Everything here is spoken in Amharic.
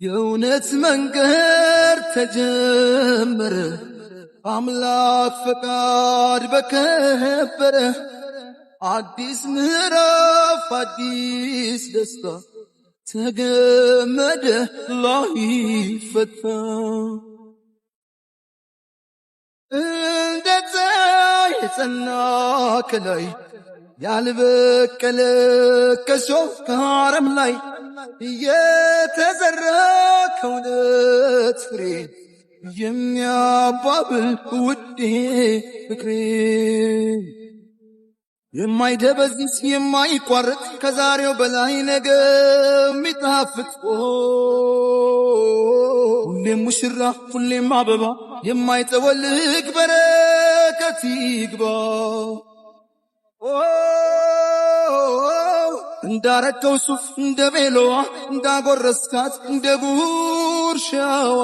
የእውነት መንገድ ተጀመረ አምላክ ፈቃድ በከበረ አዲስ ምዕራፍ አዲስ ደስታ ተገመደ ላይፈታ እንደ ፀሐይ የጸና ከላይ ያልበቀለ ከሾህ ከአረም ላይ የተዘራ ከእውነት ፍሬ የሚያባብል ውዴ ፍቅሬ የማይደበዝዝ የማይቋረጥ ከዛሬው በላይ ነገ የሚጣፍጥ ሁሌም ሙሽራ ሁሌም አበባ የማይጠወልግ በረከት ይግባ እንዳረከው ሱፍ እንደ ቤሎዋ እንዳጎረስካት እንደ ጉርሻዋ